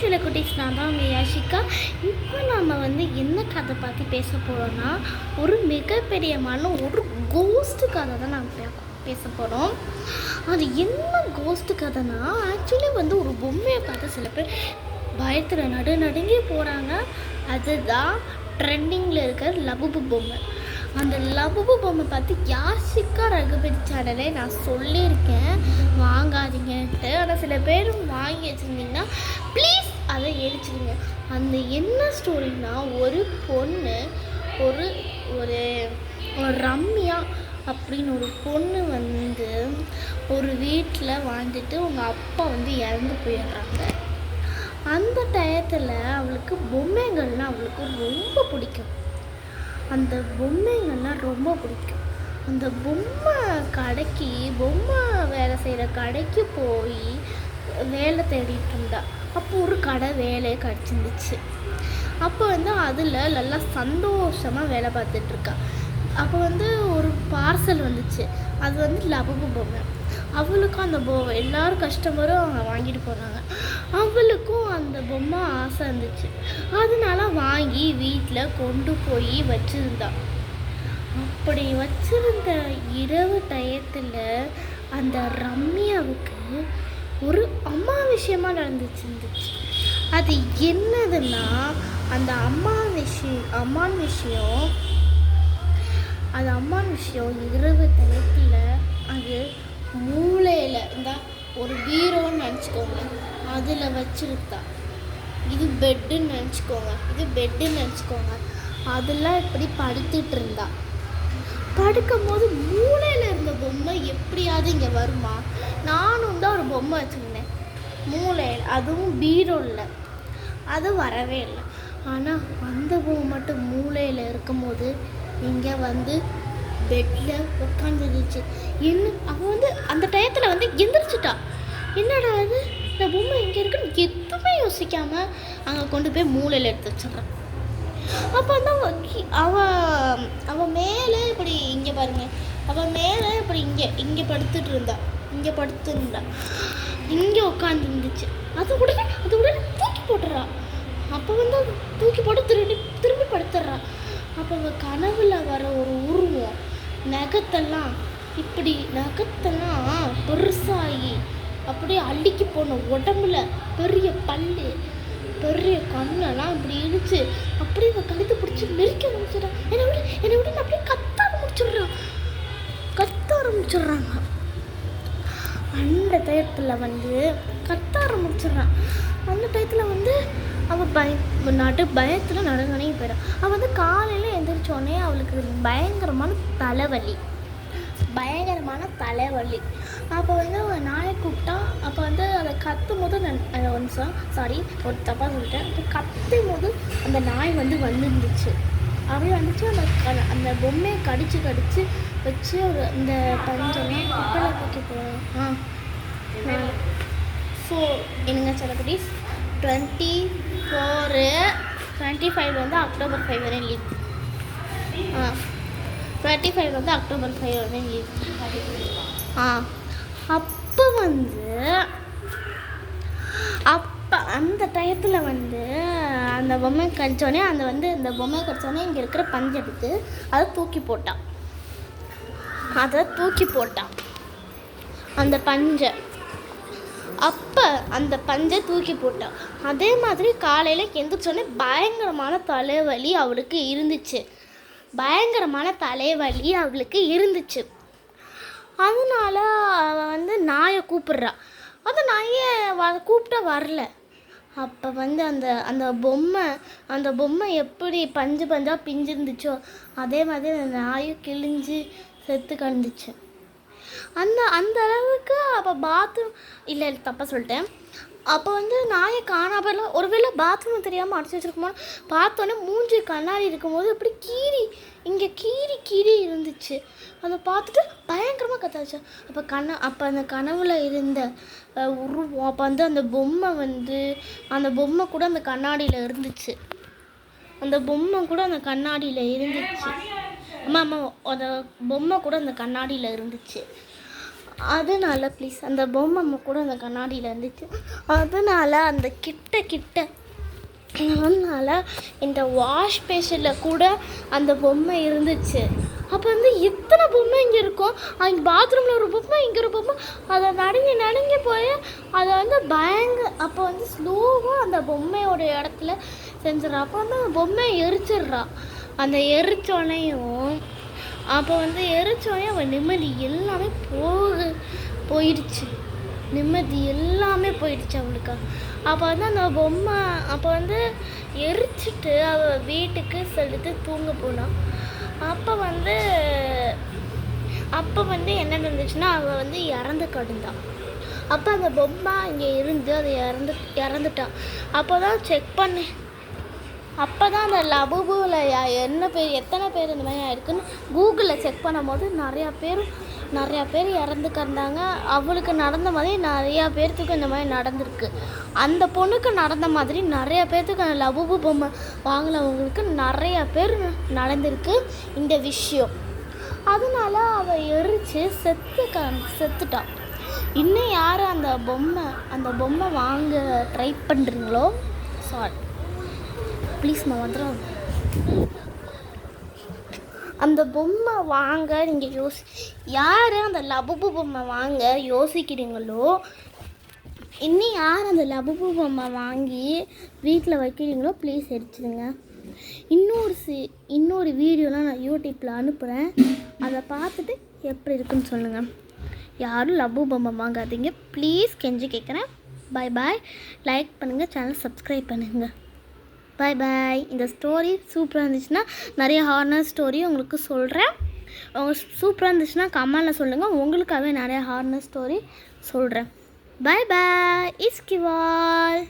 சில குட்டீஸ், நான் தான் உங்கள் யாஷிகா. இப்போ நம்ம என்ன கதை பற்றி பேச போகிறோன்னா, ஒரு மிகப்பெரியமான ஒரு கோஸ்ட்டு கதை தான் நம்ம பேச போகிறோம். அது என்ன கோஸ்ட்டு கதைனா, ஆக்சுவலி ஒரு பொம்மையை பார்த்து சில பேர் பயத்தில் நடுங்கி போகிறாங்க. அதுதான் ட்ரெண்டிங்கில் இருக்கிற லபுபு பொம்மை. அந்த லபுபு பொம்மை பார்த்து யாஷிகா ரகுபதி சேனலே நான் சொல்லியிருக்கேன் வாங்காதீங்கன்ட்டு. ஆனால் சில பேர் வாங்கி வச்சுருந்தீங்கன்னா ப்ளீஸ் அதை எரிச்சிடுங்க. அந்த என்ன ஸ்டோரினா, ஒரு பொண்ணு ஒரு ஒரு ரம்யா அப்படின்னு ஒரு பொண்ணு ஒரு வீட்டில் வாழ்ந்துட்டு உங்கள் அப்பா இறந்து போயிடுறாங்க. அந்த டயத்தில் அவளுக்கு பொம்மைகள்னால் அவளுக்கு ரொம்ப பிடிக்கும். அந்த பொம்மைங்கள்லாம் ரொம்ப பிடிக்கும். அந்த பொம்மை வேலை செய்கிற கடைக்கு போய் வேலை தேடிட்டு இருந்தா. அப்போ ஒரு கடை வேலையை கிடச்சிருந்துச்சு. அப்போ அதில் நல்லா சந்தோஷமாக வேலை பார்த்துட்ருக்கா. அப்போ ஒரு பார்சல் வந்துச்சு. அது லபுபு பொம்மை. அவளுக்கும் அந்த எல்லாரும் கஸ்டமரும் அவங்க வாங்கிட்டு போனாங்க. அவளுக்கும் அந்த பொம்மை ஆசை இருந்துச்சு. அதனால வாங்கி வீட்டில் கொண்டு போய் வச்சுருந்தா. அப்படி வச்சிருந்த இரவு டயத்தில் அந்த ரம்யாவுக்கு ஒரு அம்மா விஷயமா நடந்துச்சு. அது என்னதுன்னா, அந்த அம்மான் விஷயம் இரவு டயத்தில் அது மூளையில் ஒரு பீரோன்னு நினச்சிக்கோங்க, அதில் வச்சுருந்தா. இது பெட்டுன்னு நினச்சிக்கோங்க. அதெல்லாம் இப்படி படுத்துட்டு இருந்தா. படுக்கும்போது மூளையில் இருந்த பொம்மை எப்படியாவது இங்கே வருமா? நானும் தான் ஒரு பொம்மை வச்சுருந்தேன் மூளையில், அதுவும் பீரோவில். அது வரவே இல்லை. ஆனால் அந்த பொம்மை மட்டும் மூளையில் இருக்கும்போது இங்கே பெட்டில் உட்காந்துருச்சு. அவன் அந்த டயத்தில் எந்திரிச்சிட்டா. என்னடா அது, இந்த பொம்மை இங்கே இருக்குன்னு எதுவுமே யோசிக்காமல் அங்கே கொண்டு போய் மூளையில் எடுத்து வச்சிட்றான். அப்போ அவன் மேலே இப்படி இங்கே பாருங்க, அவன் மேலே இப்படி இங்கே படுத்துட்டு இருந்தா. இங்கே உட்காந்துருந்துச்சு. அது உடனே தூக்கி போட்டுறா. அப்போ தூக்கி போட்டு திரும்பி படுத்துடுறான். அப்போ அவள் கனவுல வர ஒரு உருவம், நகத்தெல்லாம் பெருசாகி அப்படியே அள்ளிக்கு போன உடம்புல பெரிய பல்லு, பெரிய கண்ணெல்லாம் இப்படி இழுச்சு அப்படியே அவள் கழுத்தை பிடிச்சி நெருக்க ஆரம்பிச்சிடறான். என்னை விட அப்படியே கத்த ஆரம்பிச்சிடுறாங்க. அந்த டயத்தில் கத்த ஆரம்பிச்சிடுறான். அந்த டயத்தில் அவள் பயத்தில் நடுங்கனையும் போயிடான். அவள் காலையில் எழுந்திரிச்சோடனே அவளுக்கு பயங்கரமான தலைவலி. அப்போ அவள் நாயை கூப்பிட்டா. அப்போ அதை கத்தும் போது ஒரு தப்பாக சொல்லிட்டேன். அப்போ கத்தும் போது அந்த நாய் வந்துருந்துச்சு. அப்படியே அந்த பொம்மையை கடிச்சு வச்சு இந்த பஞ்செல்லாம் குப்பையில் தூக்கி போகிறோம். ஸோ என்னங்க செல்லக்குட்டீஸ், 25 அக்டோபர் 5 வரை லீவ். 25 அக்டோபர் 5 வரை லீவ். அப்போ அந்த டயத்தில் அந்த பொம்மை கடிச்சோடனே இந்த பொம்மை கடிச்சோடனே இங்கே இருக்கிற பஞ்சு எடுத்து அதை தூக்கி போட்டான். அந்த பஞ்சை தூக்கி போட்டான். அதே மாதிரி காலையில் எந்திரிச்சோடனே பயங்கரமான தலைவலி அவளுக்கு இருந்துச்சு. அதனால அவள் நாயை கூப்பிட்றா. அந்த நாயை கூப்பிட்டா வரல. அப்போ அந்த பொம்மை எப்படி பஞ்சாக பிஞ்சிருந்துச்சோ அதே மாதிரி அந்த நாயும் கிழிஞ்சு செத்து கலந்துச்சு. அந்த அளவுக்கு. அப்போ பாத்ரூம் இல்லை தப்பாக சொல்லிட்டேன். அப்போ நாயை காணாமல், ஒருவேளை பாத்ரூம் தெரியாமல் அடைச்சி வச்சுருக்குமோ பார்த்தோன்னே மூஞ்சி கண்ணாடி இருக்கும்போது அப்படி கீறி இருந்துச்சு. அதை பார்த்துட்டு பயங்கரமாக கத்தாச்சு. அப்போ அந்த கனவுல இருந்த உருவம், அப்போ அந்த பொம்மை கூட அந்த கண்ணாடியில் இருந்துச்சு. அந்த பொம்மை கூட அந்த கண்ணாடியில் இருந்துச்சு. அதனால ப்ளீஸ் அந்த பொம்மை கூட அந்த கண்ணாடியில் இருந்துச்சு. அதனால் அந்த கிட்ட அதனால் இந்த வாஷ் பேஷனில் கூட அந்த பொம்மை இருந்துச்சு. அப்போ வந்து எத்தனை பொம்மை இங்கே இருக்கும். அங்கே பாத்ரூமில் ஒரு பொம்மை, இங்கே ஒரு பொம்மை. அதை நடுங்கி போய் அதை வந்து அப்போ வந்து ஸ்லோவாக அந்த பொம்மையோட இடத்துல செஞ்சிடறா. அப்போ வந்து அந்த பொம்மையை எரிச்சிட்றா. அந்த எரிச்சோனையும் அப்போ வந்து எரிச்சோடனே அவன் நிம்மதி எல்லாமே போயிடுச்சு. நிம்மதி எல்லாமே போயிடுச்சு அவளுக்கு. அப்போ வந்து அந்த பொம்மை அப்போ வந்து எரிச்சிட்டு அவள் வீட்டுக்கு செலுத்து தூங்க போனான். அப்போ வந்து என்ன நடந்துச்சுன்னா அவள் வந்து இறந்து கிடந்தான். அப்போ அந்த பொம்மை இங்கே இருந்து அது இறந்துட்டான். அப்போ தான் செக் பண்ணேன். அப்போ தான் அந்த லபுபுவில் எத்தனை பேர் இந்த மாதிரி இருக்குன்னு கூகுளில் செக் பண்ணும்போது நிறையா பேர் இறந்துக்கிறந்தாங்க. அவளுக்கு நடந்த மாதிரி நிறையா பேர்த்துக்கு இந்த மாதிரி நடந்திருக்கு. அந்த பொண்ணுக்கு நடந்த மாதிரி நிறையா பேர்த்துக்கு அந்த லபுபு பொம்மை வாங்கினவங்களுக்கு நிறையா பேர் நடந்திருக்கு இந்த விஷயம். அதனால அவள் எரிச்சு செத்துட்டான். இன்னும் யார் அந்த பொம்மை வாங்க ட்ரை பண்ணுறீங்களோ சாரி ப்ளீஸ் வந்துடும். அந்த பொம்மை வாங்க நீங்கள் யார் அந்த லபுபு பொம்மை வாங்க யோசிக்கிறீங்களோ, இன்னும் யார் அந்த லபுபு பொம்மை வாங்கி வீட்டில் வைக்கிறீங்களோ ப்ளீஸ் எரிச்சிடுங்க. இன்னொரு வீடியோலாம் நான் யூடியூப்பில் அனுப்புகிறேன். அதை பார்த்துட்டு எப்படி இருக்குன்னு சொல்லுங்கள். யாரும் லபு பொம்மை வாங்காதீங்க ப்ளீஸ், கெஞ்சி கேட்குறேன். பாய். லைக் பண்ணுங்கள், சேனல் சப்ஸ்கிரைப் பண்ணுங்கள். பாய். இந்த ஸ்டோரி சூப்பராக இருந்துச்சுன்னா நிறைய ஹாரர் ஸ்டோரி உங்களுக்கு சொல்கிறேன். சூப்பராக இருந்துச்சுன்னா கமெண்டில் சொல்லுங்கள். உங்களுக்காகவே நிறைய ஹாரர் ஸ்டோரி சொல்கிறேன். பாய். இஸ்கிவால்.